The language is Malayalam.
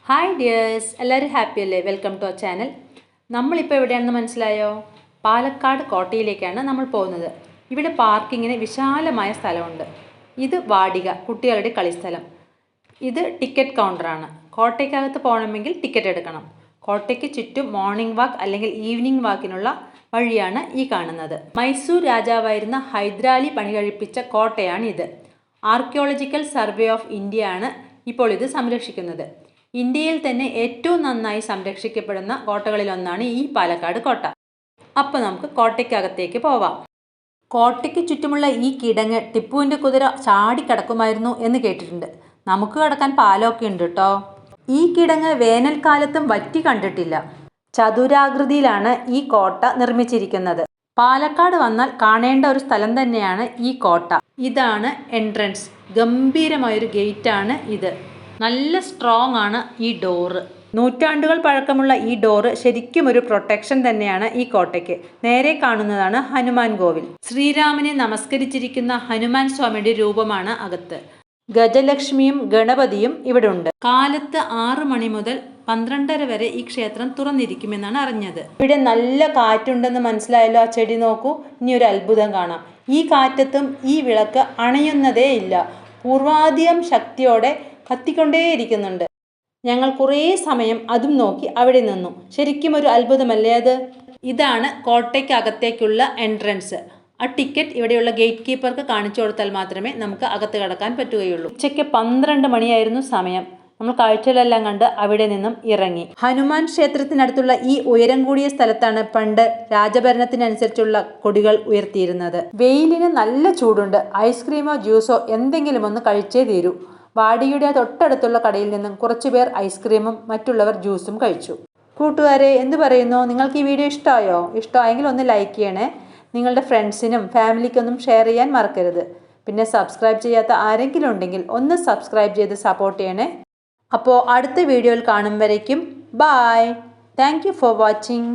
ഹായ് ഡിയേഴ്സ്, എല്ലാവരും ഹാപ്പി അല്ലേ? Welcome to our channel. നമ്മളിപ്പോൾ എവിടെയാണെന്ന് മനസ്സിലായോ? പാലക്കാട് കോട്ടയിലേക്കാണ് നമ്മൾ പോകുന്നത്. ഇവിടെ പാർക്കിങ്ങിന് വിശാലമായ സ്ഥലമുണ്ട്. ഇത് വാടിക, കുട്ടികളുടെ കളിസ്ഥലം. ഇത് ടിക്കറ്റ് കൗണ്ടറാണ്. കോട്ടയ്ക്കകത്ത് പോകണമെങ്കിൽ ടിക്കറ്റ് എടുക്കണം. കോട്ടയ്ക്ക് ചുറ്റും മോർണിംഗ് വാക്ക് അല്ലെങ്കിൽ ഈവനിങ് വാക്കിനുള്ള വഴിയാണ് ഈ കാണുന്നത്. മൈസൂർ രാജാവായിരുന്ന ഹൈദരാലി പണി കഴിപ്പിച്ച കോട്ടയാണിത്. ആർക്കിയോളജിക്കൽ സർവേ ഓഫ് ഇന്ത്യ ആണ് ഇപ്പോൾ ഇത് സംരക്ഷിക്കുന്നത്. ഇന്ത്യയിൽ തന്നെ ഏറ്റവും നന്നായി സംരക്ഷിക്കപ്പെടുന്ന കോട്ടകളിലൊന്നാണ് ഈ പാലക്കാട് കോട്ട. അപ്പോൾ നമുക്ക് കോട്ടയ്ക്കകത്തേക്ക് പോവാം. കോട്ടയ്ക്ക് ചുറ്റുമുള്ള ഈ കിടങ്ങ് ടിപ്പുവിൻ്റെ കുതിര ചാടിക്കടക്കുമായിരുന്നു എന്ന് കേട്ടിട്ടുണ്ട്. നമുക്ക് കടക്കാൻ പാലമൊക്കെ ഉണ്ട് കേട്ടോ. ഈ കിടങ്ങ് വേനൽക്കാലത്തും വറ്റി കണ്ടിട്ടില്ല. ചതുരാകൃതിയിലാണ് ഈ കോട്ട നിർമ്മിച്ചിരിക്കുന്നത്. പാലക്കാട് വന്നാൽ കാണേണ്ട ഒരു സ്ഥലം തന്നെയാണ് ഈ കോട്ട. ഇതാണ് എൻട്രൻസ്. ഗംഭീരമായൊരു ഗേറ്റാണ് ഇത്. നല്ല സ്ട്രോങ് ആണ് ഈ ഡോറ്. നൂറ്റാണ്ടുകൾ പഴക്കമുള്ള ഈ ഡോറ് ശരിക്കും ഒരു പ്രൊട്ടക്ഷൻ തന്നെയാണ് ഈ കോട്ടയ്ക്ക്. നേരെ കാണുന്നതാണ് ഹനുമാൻ കോവിൽ. ശ്രീരാമനെ നമസ്കരിച്ചിരിക്കുന്ന ഹനുമാൻ സ്വാമിയുടെ രൂപമാണ് അകത്ത്. ഗജലക്ഷ്മിയും ഗണപതിയും ഇവിടെ ഉണ്ട്. കാലത്ത് 6 മണി മുതൽ 12:30 വരെ ഈ ക്ഷേത്രം തുറന്നിരിക്കുമെന്നാണ് അറിഞ്ഞത്. ഇവിടെ നല്ല കാറ്റുണ്ടെന്ന് മനസ്സിലായല്ലോ. ആ ചെടി നോക്കൂ. ഇനി ഒരു അത്ഭുതം കാണാം. ഈ കാറ്റത്തും ഈ വിളക്ക് അണയുന്നതേ ഇല്ല. പൂർവാധികം ശക്തിയോടെ കത്തിക്കൊണ്ടേയിരിക്കുന്നുണ്ട്. ഞങ്ങൾ കുറേ സമയം അതും നോക്കി അവിടെ നിന്നു. ശരിക്കും ഒരു അത്ഭുതമല്ലേ അത്? ഇതാണ് കോട്ടയ്ക്കകത്തേക്കുള്ള എൻട്രൻസ്. ആ ടിക്കറ്റ് ഇവിടെയുള്ള ഗേറ്റ് കീപ്പർക്ക് കാണിച്ചു കൊടുത്താൽ മാത്രമേ നമുക്ക് അകത്ത് കടക്കാൻ പറ്റുകയുള്ളൂ. ഉച്ചയ്ക്ക് 12 മണിയായിരുന്നു സമയം. നമ്മൾ കാഴ്ചകളെല്ലാം കണ്ട് അവിടെ നിന്നും ഇറങ്ങി. ഹനുമാൻ ക്ഷേത്രത്തിനടുത്തുള്ള ഈ ഉയരം കൂടിയ സ്ഥലത്താണ് പണ്ട് രാജഭരണത്തിനനുസരിച്ചുള്ള കൊടികൾ ഉയർത്തിയിരുന്നത്. വെയിലിന് നല്ല ചൂടുണ്ട്. ഐസ്ക്രീമോ ജ്യൂസോ എന്തെങ്കിലും ഒന്ന് കഴിച്ചേ തീരൂ. വാടിയുടെ തൊട്ടടുത്തുള്ള കടയിൽ നിന്നും കുറച്ചുപേർ ഐസ്ക്രീമും മറ്റുള്ളവർ ജ്യൂസും കഴിച്ചു. കൂട്ടുകാരെ, എന്ത് പറയുന്നു? നിങ്ങൾക്ക് ഈ വീഡിയോ ഇഷ്ടമായോ? ഇഷ്ടമായെങ്കിൽ ഒന്ന് ലൈക്ക് ചെയ്യണേ. നിങ്ങളുടെ ഫ്രണ്ട്സിനും ഫാമിലിക്കൊന്നും ഷെയർ ചെയ്യാൻ മറക്കരുത്. പിന്നെ സബ്സ്ക്രൈബ് ചെയ്യാത്ത ആരെങ്കിലും ഉണ്ടെങ്കിൽ ഒന്ന് സബ്സ്ക്രൈബ് ചെയ്ത് സപ്പോർട്ട് ചെയ്യണേ. അപ്പോൾ അടുത്ത വീഡിയോയിൽ കാണും വരയ്ക്കും bye. Thank you for watching.